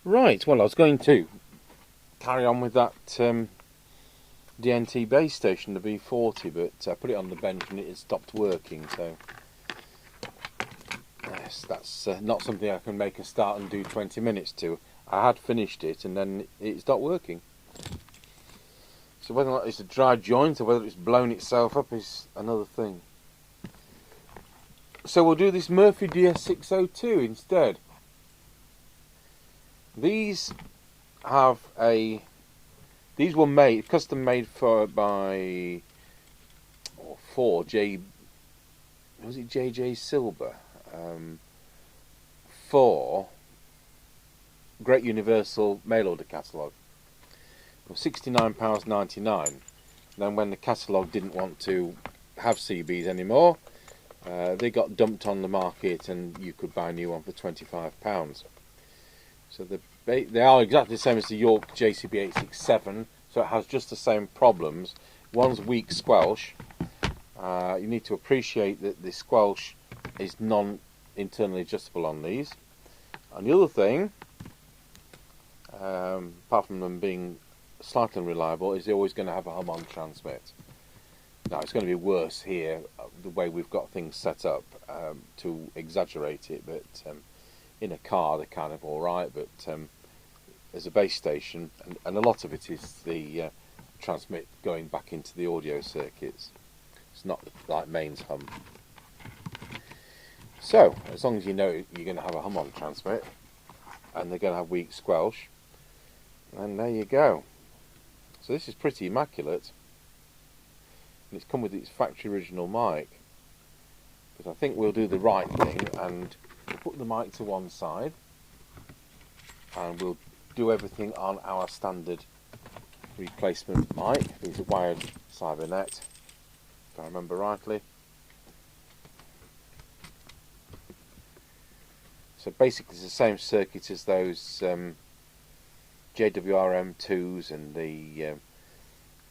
Right, well I was going to carry on with that DNT base station, the B40, but I put it on the bench and it had stopped working, so yes, that's not something I can make a start and do 20 minutes to. I had finished it and then it stopped working. So whether or not it's a dry joint or whether it's blown itself up is another thing. So we'll do this Murphy DS602 instead. These were made, custom made for JJ Silver, for Great Universal mail order catalogue. £69.99. Then when the catalogue didn't want to have CBs anymore, they got dumped on the market and you could buy a new one for £25. So they are exactly the same as the York JCB867, so it has just the same problems. One's weak squelch. You need to appreciate that the squelch is non-internally adjustable on these. And the other thing, apart from them being slightly unreliable, is they're always going to have a hum-on transmit. Now it's going to be worse here, the way we've got things set up, to exaggerate it, but in a car they're kind of alright, but as a base station, and a lot of it is the transmit going back into the audio circuits. It's not like mains hum. So, as long as you know you're going to have a hum-on transmit, and they're going to have weak squelch, and there you go. So this is pretty immaculate, and it's come with its factory original mic. But I think we'll do the right thing, and we'll put the mic to one side, and we'll do everything on our standard replacement mic. It's a wired Cybernet, if I remember rightly. So basically it's the same circuit as those JWRM2s and the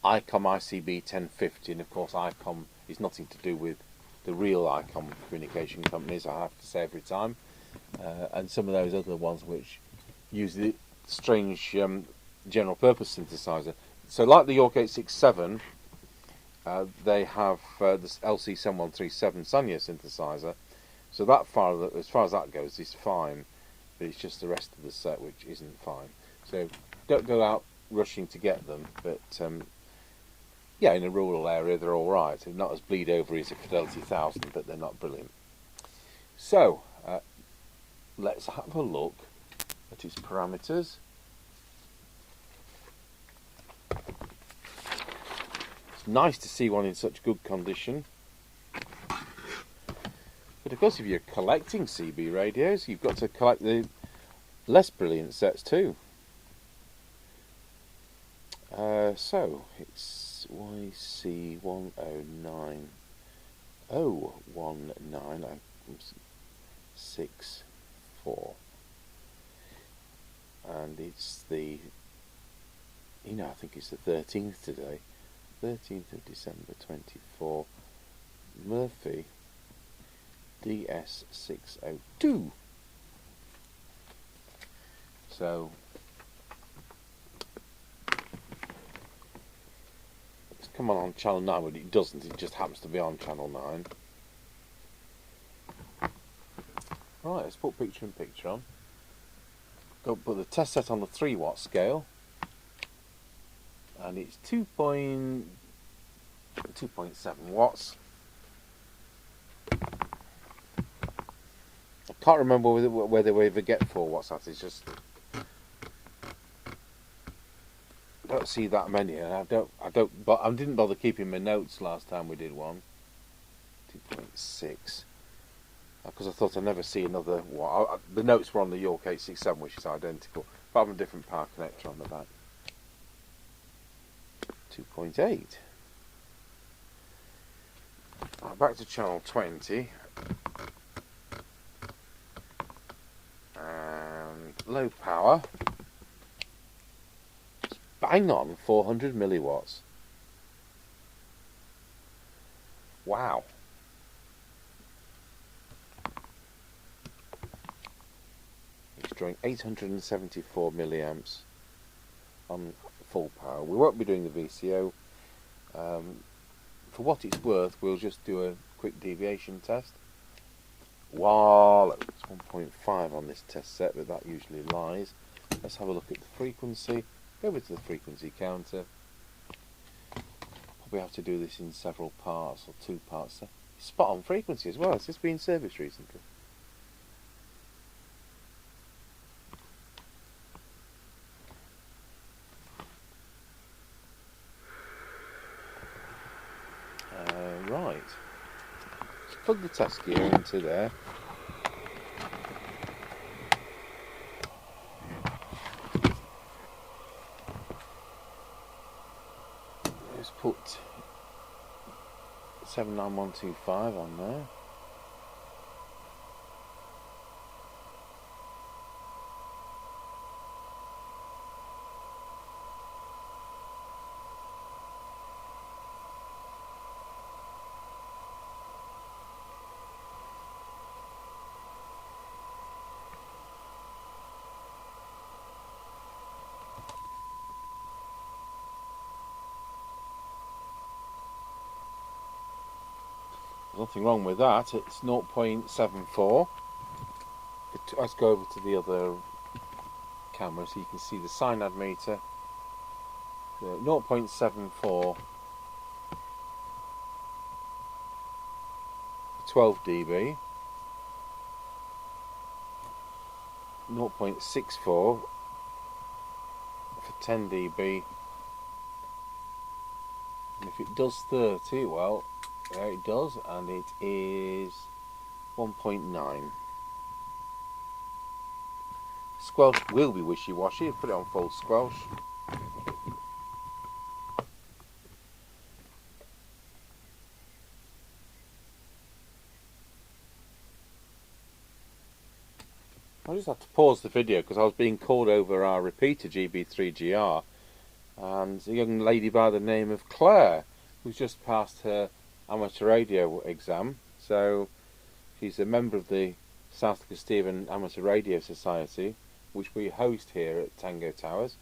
ICOM ICB1050, and of course ICOM is nothing to do with the real ICOM communication companies, I have to say every time, and some of those other ones which use the strange general purpose synthesizer. So like the York 867, they have this LC7137 Sanya synthesizer, so that as far as that goes is fine, but it's just the rest of the set which isn't fine. So don't go out rushing to get them, but yeah, in a rural area they're alright. They're not as bleed over as a Fidelity 1000, but they're not brilliant. So let's have a look at its parameters. It's nice to see one in such good condition. But of course if you're collecting CB radios, you've got to collect the less brilliant sets too. So it's YC1090196 and it's the, I think it's the 13th today, 13th of December 24, Murphy DS602. So it's come on channel 9, but it doesn't, it just happens to be on channel 9. Right, let's put picture in picture on. Go put the test set on the 3 watt scale, and it's 2.7 watts. I can't remember whether we ever get 4 watts at. It's just I don't see that many, and I didn't bother keeping my notes last time we did one. 2.6. Because I thought I'd never see another one. The notes were on the York 867, which is identical, but I have a different power connector on the back. 2.8. Right, back to channel 20. And low power. It's bang on 400 milliwatts. Wow. drawing 874 milliamps on full power. We won't be doing the VCO. For what it's worth, we'll just do a quick deviation test. While it's 1.5 on this test set, but that usually lies. Let's have a look at the frequency. Go over to the frequency counter. Probably have to do this in several parts, or 2 parts. Spot on frequency as well. Has this been serviced recently? Right. Let's plug the test gear into there. Let's put 79125 on there. Nothing wrong with that. It's 0.74. Let's go over to the other camera so you can see the SINAD meter. 0.74, 12 dB, 0.64 for 10 dB, and if it does 30, well, there it does, and it is 1.9. Squelch will be wishy-washy. Put it on full squelch. I just had to pause the video because I was being called over our repeater GB3GR, and a young lady by the name of Claire, who's just passed her amateur radio exam. So she's a member of the South Castilian Amateur Radio Society, which we host here at Tango Towers.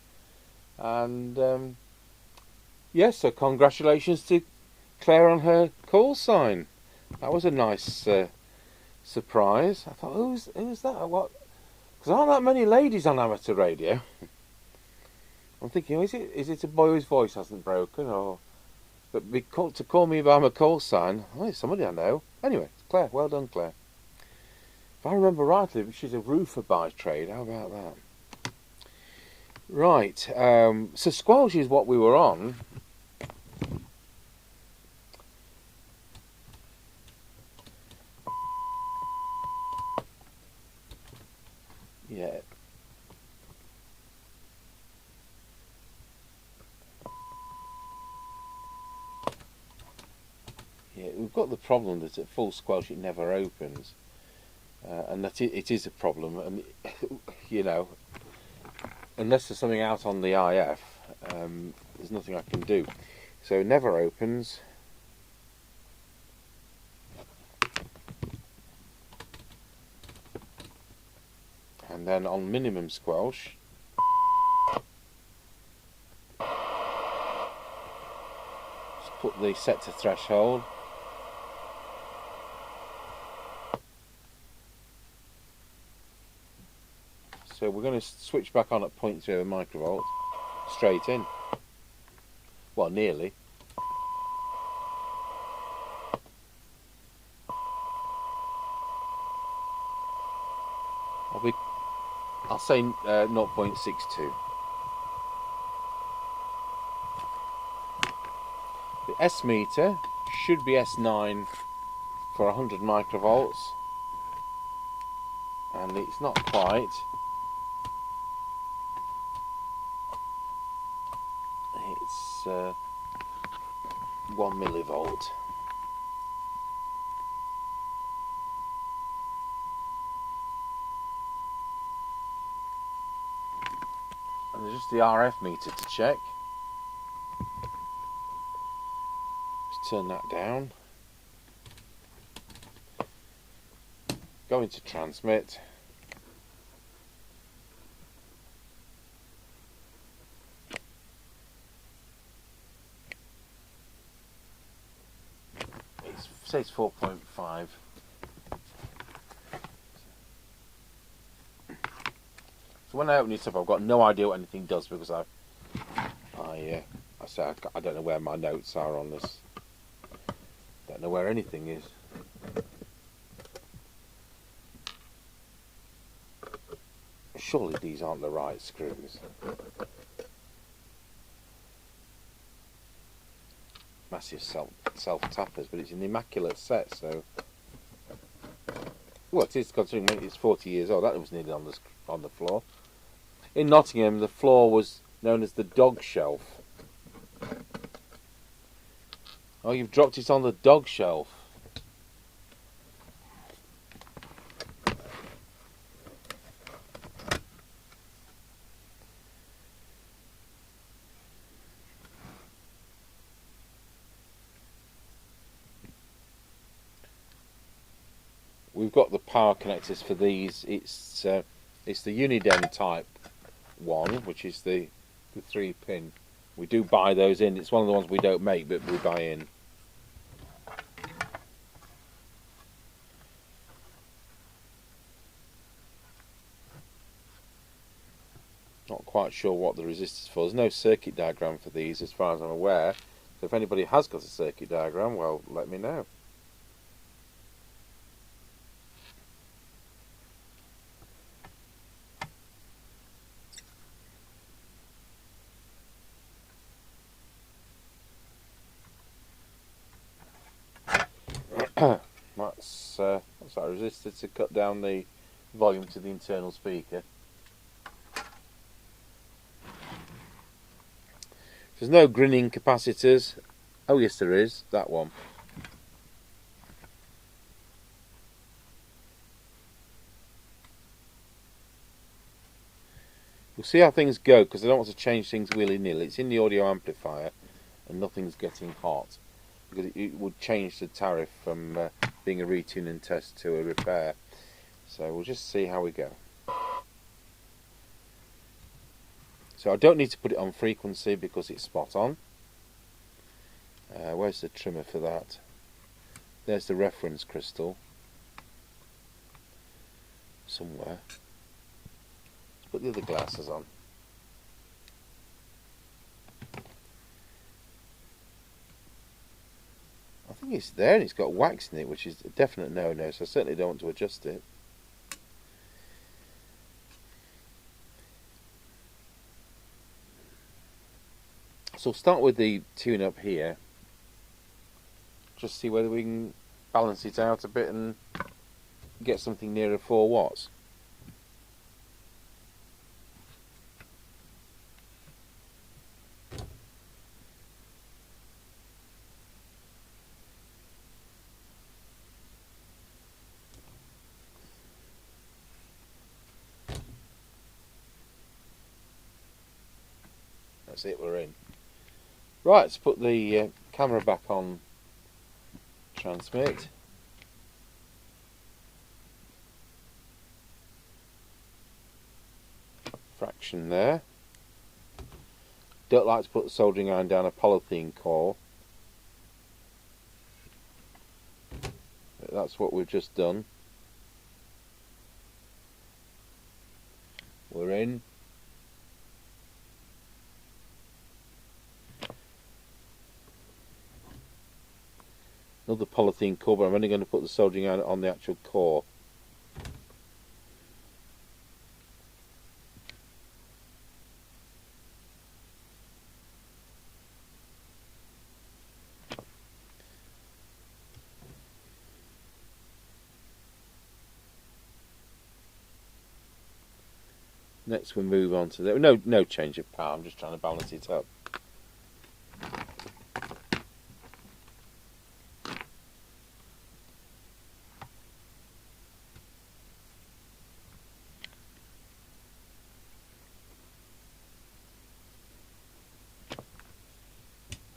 And yes, so congratulations to Claire on her call sign. That was a nice surprise. I thought, who's that? What? Because aren't that many ladies on amateur radio? I'm thinking, is it a boy whose voice hasn't broken, or? But to call me by my call sign, oh, it's somebody I know. Anyway, Claire, well done, Claire. If I remember rightly, she's a roofer by trade. How about that? Right, so Squelch is what we were on. Yeah. Yeah, we've got the problem that at full squelch it never opens, and that it is a problem, and you know, unless there's something out on the IF, there's nothing I can do. So it never opens. And then on minimum squelch, just put the set to threshold. So we're going to switch back on at 0.0 microvolt, straight in. Well, nearly. I'll say 0.62. The S meter should be S9 for 100 microvolts, and it's not quite. It's 1 millivolt. And there's just the RF meter to check. Let's turn that down. Go into transmit. say it's 4.5. So when I open this up, I've got no idea what anything does because I don't know where my notes are on this. Don't know where anything is. Surely these aren't the right screws. Massive self tappers, but it's an immaculate set, so. Well, it is considering it's 40 years old. That was needed on the floor. In Nottingham, the floor was known as the dog shelf. Oh, you've dropped it on the dog shelf. We've got the power connectors for these. It's the Uniden type one, which is the 3-pin. We do buy those in. It's one of the ones we don't make, but we buy in. Not quite sure what the resistors for. There's no circuit diagram for these, as far as I'm aware. So if anybody has got a circuit diagram, well, let me know. That's our resistor to cut down the volume to the internal speaker. There's no grinning capacitors. Oh yes, there is. That one. We'll see how things go, because I don't want to change things willy-nilly. It's in the audio amplifier and nothing's getting hot, because it would change the tariff from being a retune and test to a repair. So we'll just see how we go. So I don't need to put it on frequency because it's spot on. Where's the trimmer for that? There's the reference crystal somewhere. Let's put the other glasses on. I think it's there and it's got wax in it, which is a definite no-no, so I certainly don't want to adjust it. So we'll start with the tune up here. Just see whether we can balance it out a bit and get something nearer 4 watts. That's it, we're in. Right, let's put the camera back on transmit. Fraction there. Don't like to put the soldering iron down a polythene core. That's what we've just done. We're in. Another polythene core, but I'm only going to put the soldering iron on the actual core. Next we move on to the no change of power. I'm just trying to balance it up.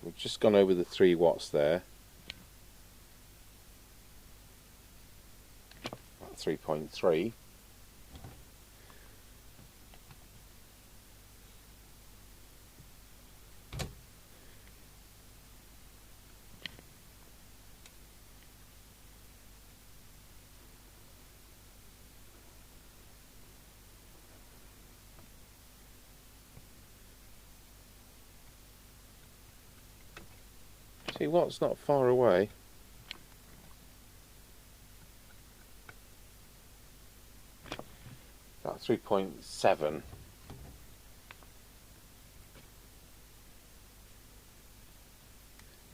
We've just gone over the 3 watts there. About 3.3. See what's not far away. About 3.7.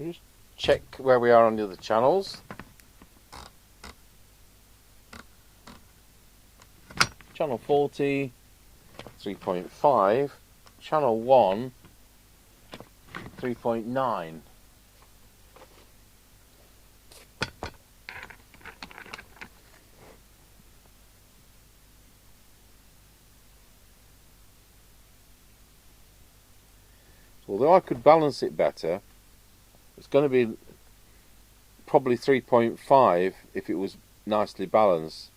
Just check where we are on the other channels. Channel 40, 3.5. Channel 1, 3.9. Although I could balance it better, it's going to be probably 3.5 if it was nicely balanced.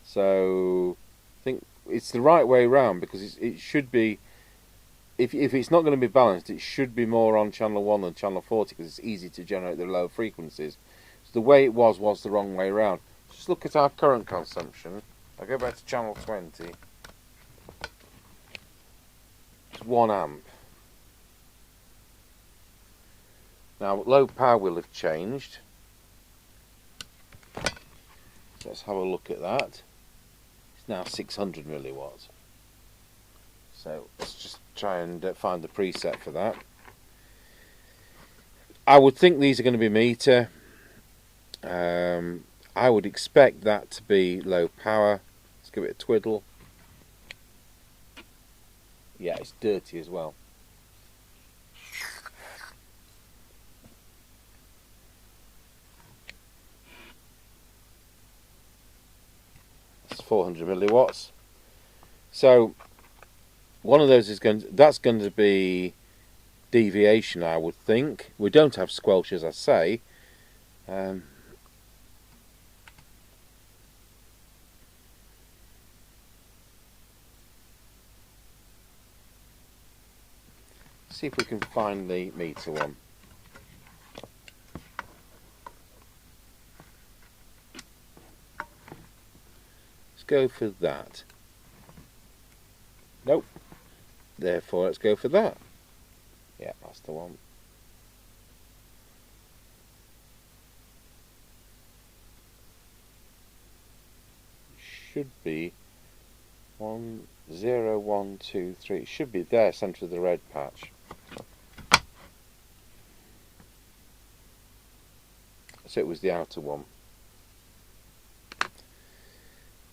So I think it's the right way round, because it should be, if it's not going to be balanced, it should be more on channel 1 than channel 40, because it's easy to generate the low frequencies. So the way it was the wrong way round. Just look at our current consumption. I'll go back to channel 20. It's 1 amp. Now low power will have changed. So let's have a look at that. It's now 600 milliwatts. So let's just try and find the preset for that. I would think these are going to be meter. I would expect that to be low power. Let's give it a twiddle. Yeah, it's dirty as well. It's 400 milliwatts. So one of those is that's going to be deviation, I would think. We don't have squelch, as I say. See if we can find the meter one. Let's go for that. Nope. Therefore, let's go for that. Yeah, that's the one. Should be 1, 0, 1, 2, 3. It should be there, centre of the red patch. So it was the outer one.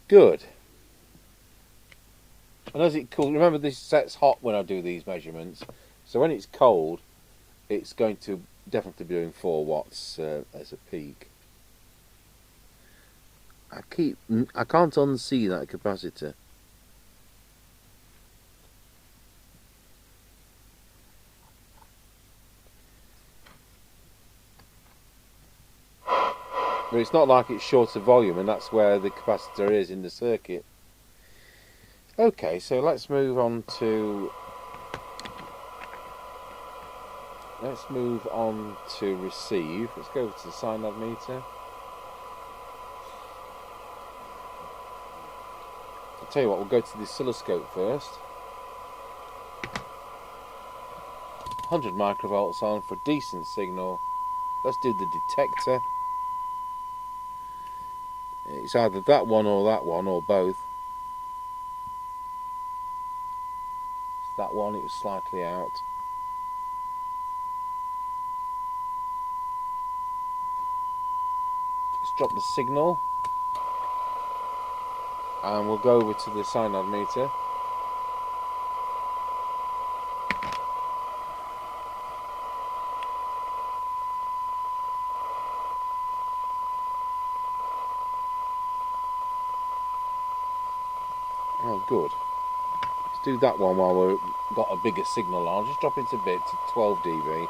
Good. And as it cools, remember this sets hot when I do these measurements, so when it's cold it's going to definitely be doing 4 watts as a peak. I can't unsee that capacitor. But it's not like it's short of volume, and that's where the capacitor is in the circuit. Okay, so let's move on to receive. Let's go to the SINAD meter. I'll tell you what, we'll go to the oscilloscope first. 100 microvolts on for a decent signal. Let's do the detector. It's either that one or both. It's that one, it was slightly out. Let's drop the signal. And we'll go over to the SINAD meter. Oh, good. Let's do that one while we've got a bigger signal on. I'll just drop it a bit to 12 dB.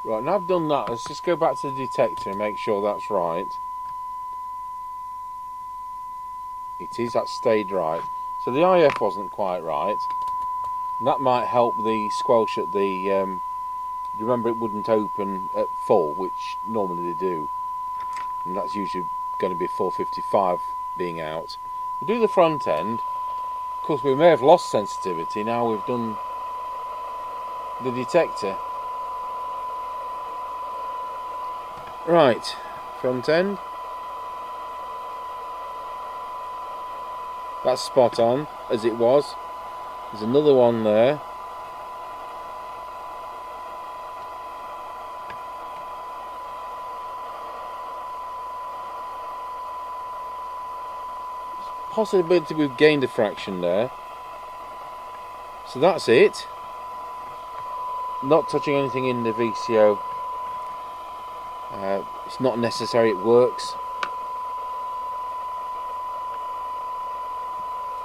Right, now I've done that, let's just go back to the detector and make sure that's right. It is, that stayed right. So the IF wasn't quite right. And that might help the squelch at the... remember, it wouldn't open at full, which normally they do. And that's usually going to be 455 being out. We'll do the front end. Of course, we may have lost sensitivity now we've done the detector. Right, front end. That's spot on, as it was. There's another one there. Possibility we've gained a fraction there. So that's it. Not touching anything in the VCO. It's not necessary, it works.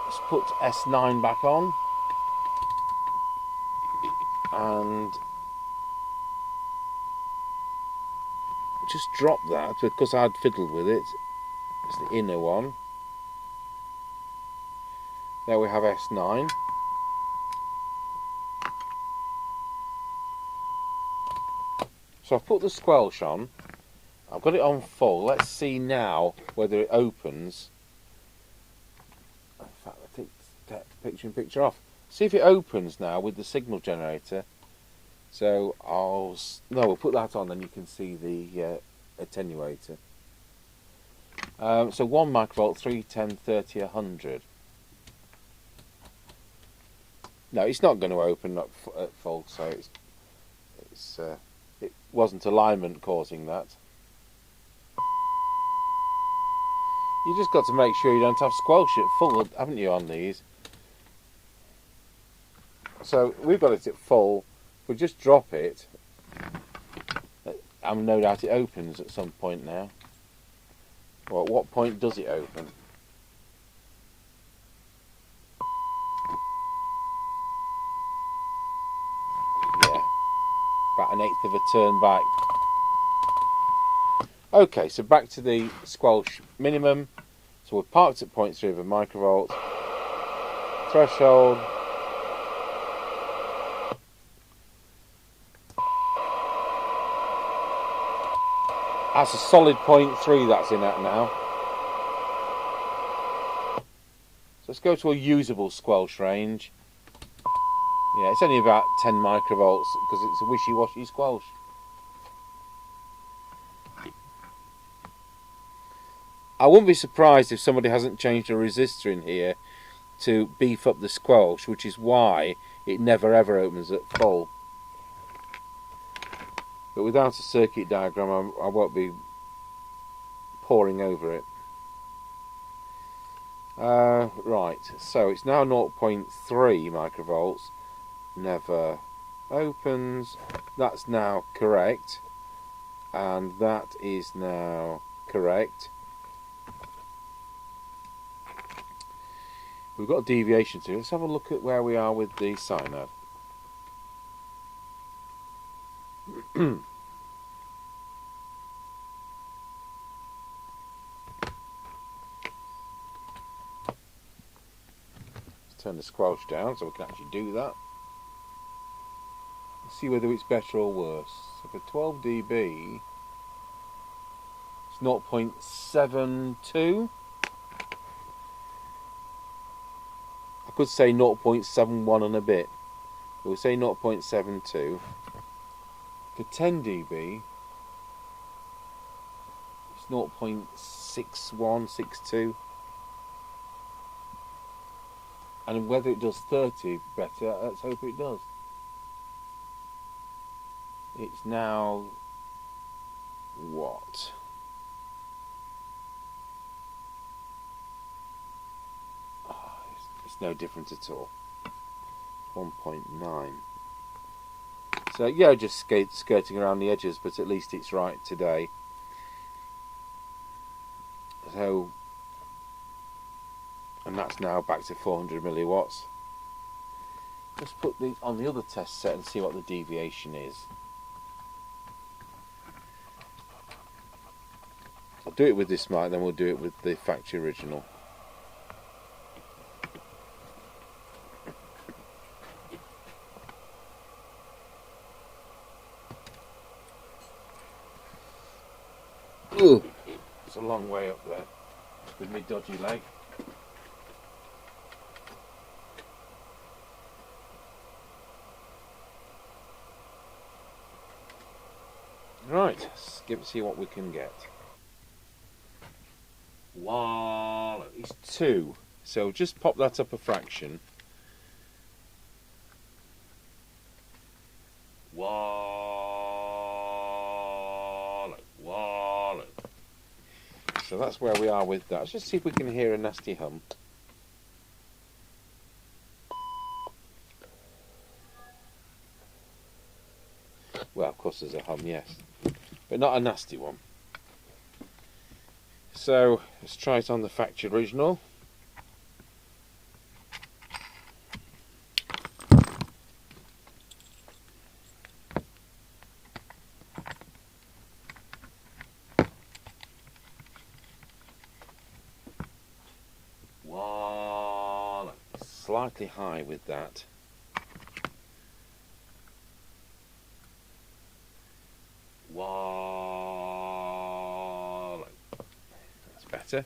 Let's put S9 back on. And just drop that because I'd fiddled with it. It's the inner one. There we have S9. So I've put the squelch on. I've got it on full. Let's see now whether it opens. In fact, I take that picture off. See if it opens now with the signal generator. So we'll put that on, then you can see the attenuator. So 1 microvolt, 3, 10, 30, 100. No, it's not going to open at full, so it wasn't alignment causing that. You just got to make sure you don't have squelch at full, haven't you, on these? So we've got it at full. We'll just drop it. No doubt it opens at some point now. Well, at what point does it open? Yeah, about an eighth of a turn back. Okay, so back to the squelch minimum. So we're parked at 0.3 of a microvolt. Threshold. That's a solid 0.3 that's in at now. So let's go to a usable squelch range. Yeah, it's only about 10 microvolts because it's a wishy-washy squelch. I wouldn't be surprised if somebody hasn't changed a resistor in here to beef up the squelch, which is why it never ever opens at full. But without a circuit diagram, I won't be poring over it. Right, so it's now 0.3 microvolts. Never opens. That's now correct. And that is now correct. We've got a deviation to it. Let's have a look at where we are with the SINAD. Let's turn the squelch down so we can actually do that. Let's see whether it's better or worse. So for 12 dB, it's 0.72. I could say 0.71 and a bit. We'll say 0.72. For 10 dB, it's 0.6162. And whether it does 30 better, let's hope it does. It's now what? It's no different at all. 1.9. So yeah, just skirting around the edges, but at least it's right today. So, and that's now back to 400 milliwatts. Let's put these on the other test set and see what the deviation is. do it with this mic, then we'll do it with the factory original. Ugh, it's a long way up there with my dodgy leg. Right, let's see what we can get. Wow, it's 2. So just pop that up a fraction. Wallow. So that's where we are with that. Let's just see if we can hear a nasty hum. Well, of course there's a hum, yes, but not a nasty one. So let's try it on the factory original. Wow, slightly high with that. Wow, that's better.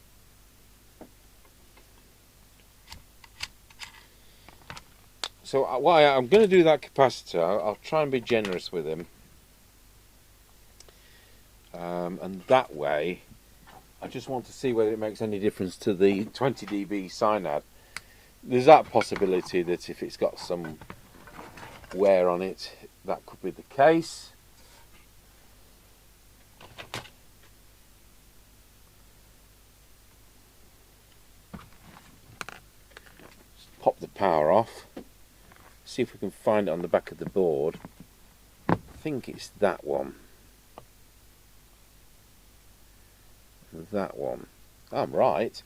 So I'm going to do that capacitor. I'll try and be generous with him, and that way I just want to see whether it makes any difference to the 20 dB SINAD. There's that possibility that if it's got some wear on it, that could be the case. Just pop the power off. See if we can find it on the back of the board. I think it's that one. That one. I'm right.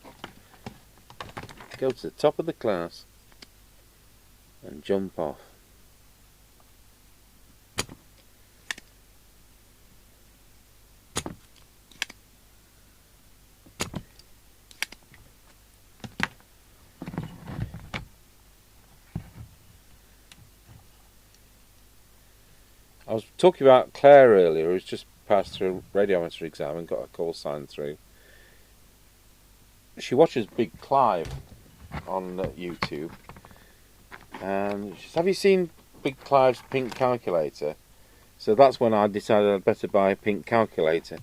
Go to the top of the class and jump off. I was talking about Claire earlier, who's just passed through a radiometer exam and got a call sign through. She watches Big Clive on YouTube, and she says, "Have you seen Big Clive's pink calculator?" So that's when I decided I'd better buy a pink calculator.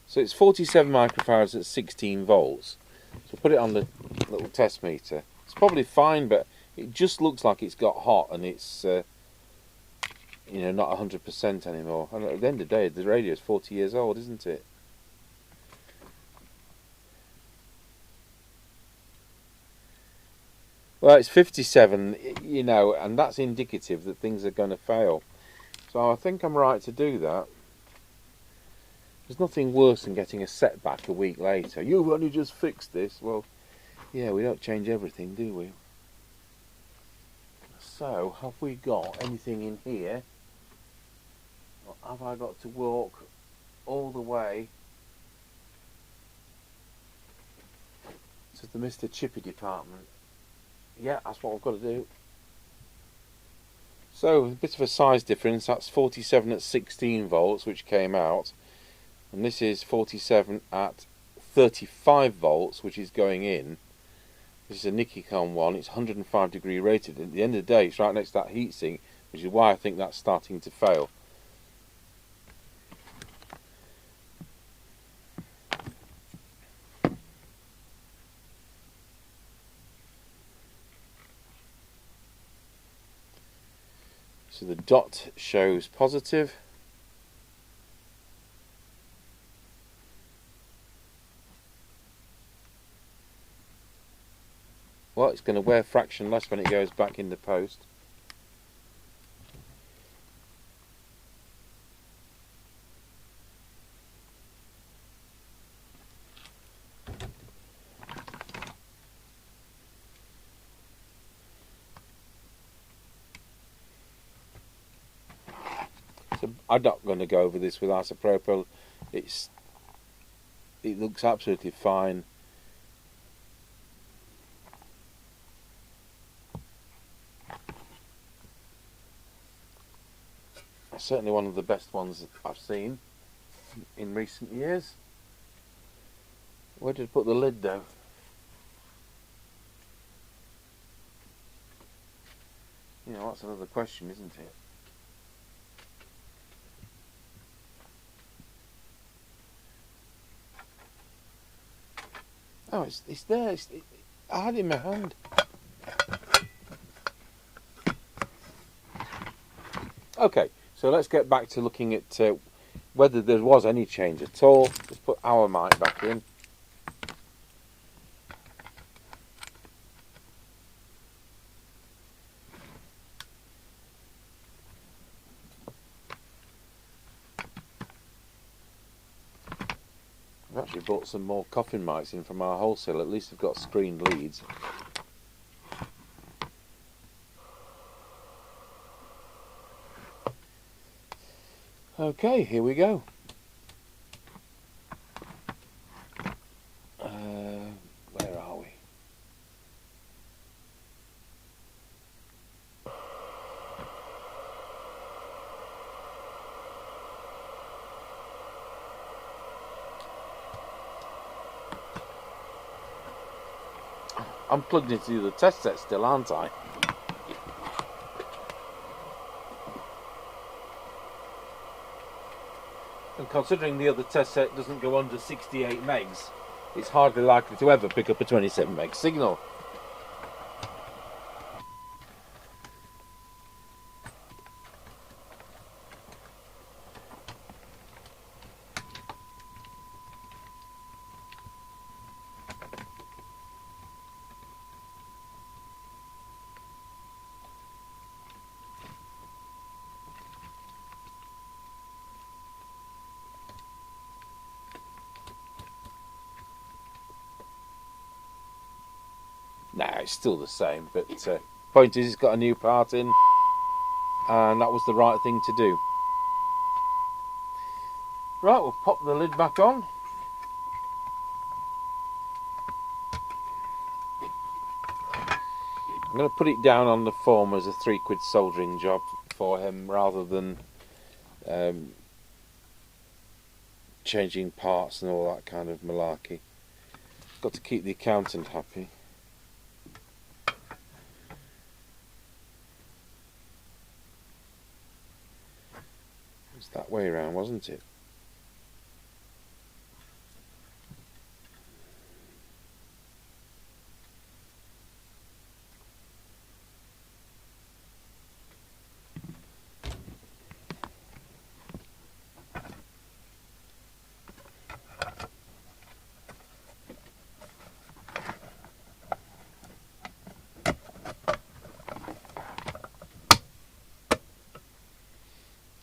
So it's 47 microfarads at 16 volts. So put it on the little test meter. It's probably fine, but it just looks like it's got hot, and it's you know, not 100% anymore. And at the end of the day, the radio is 40 years old, isn't it? Well, it's 57, you know, and that's indicative that things are going to fail. So I think I'm right to do that. There's nothing worse than getting a setback a week later. You've only just fixed this. Well, yeah, we don't change everything, do we? So, have we got anything in here? Or have I got to walk all the way to the Mr. Chippie department? Yeah, that's what I've got to do. So, a bit of a size difference. That's 47 at 16 volts, which came out. And this is 47 at 35 volts, which is going in. This is a Nikon one. It's 105 degree rated. At the end of the day, it's right next to that heatsink, which is why I think that's starting to fail. So the dot shows positive. Well, it's going to wear a fraction less when it goes back in the post. So I'm not going to go over this with isopropyl. It's it looks absolutely fine. Certainly one of the best ones I've seen in recent years. Where did I put the lid though? You know, that's another question, isn't it? Oh, it's there. I had it in my hand. Okay, so let's get back to looking at whether there was any change at all. Let's put our mic back in. I've actually bought some more coffin mics in from our wholesale. At least they've got screened leads. Okay, here we go. Where are we? I'm plugged into the test set still, aren't I? And considering the other test set doesn't go under 68 megs, it's hardly likely to ever pick up a 27 meg signal. Nah, it's still the same, but point is, it's got a new part in, and that was the right thing to do. Right, we'll pop the lid back on. I'm going to put it down on the form as a £3 soldering job for him, rather than changing parts and all that kind of malarkey. Got to keep the accountant happy. It's that way around, wasn't it?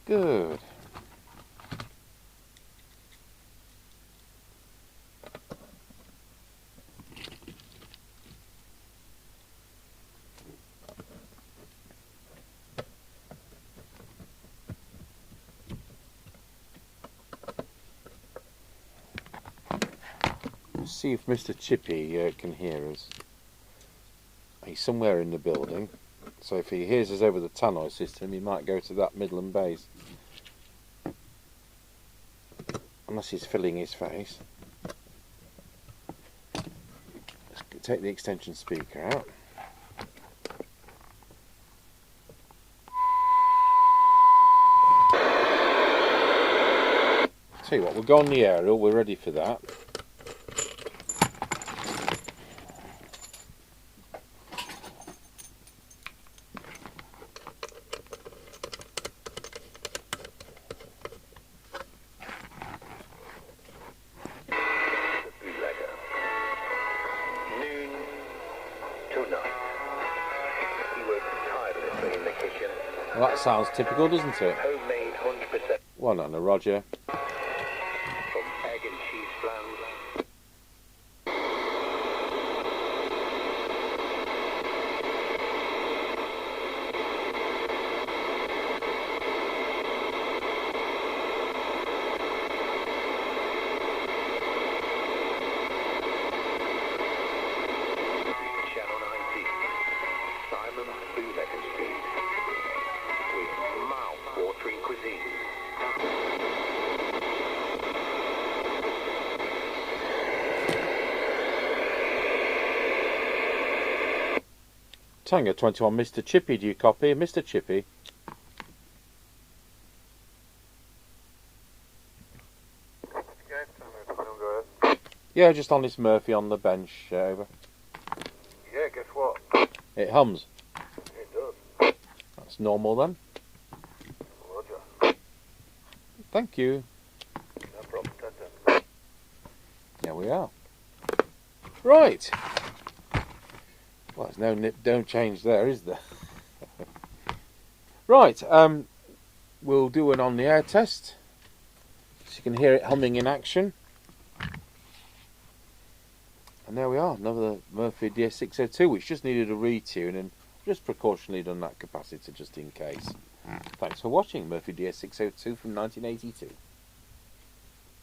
Good. Let's see if Mr. Chippie can hear us. He's somewhere in the building, so if he hears us over the tannoy system, he might go to that Midland base. Unless he's filling his face. Let's take the extension speaker out. Tell you what, we'll go on the aerial, we're ready for that. Well, that sounds typical, doesn't it? Homemade 100%. One on a Roger. From egg and cheese flounder. Tango 21, Mr. Chippie, do you copy? Mr. Chippie. Yeah, Tango 21, go ahead. Yeah, just on this Murphy on the bench, over. Yeah, guess what? It hums. It does. That's normal then. Roger. Thank you. No problem, Tata. There we are. Right. Well, there's no nip, don't change there, is there? Right. We'll do an on the air test, so you can hear it humming in action. And there we are, another Murphy DS602, which just needed a retune, and just precautionally done that capacitor just in case. Thanks for watching Murphy DS602 from 1982.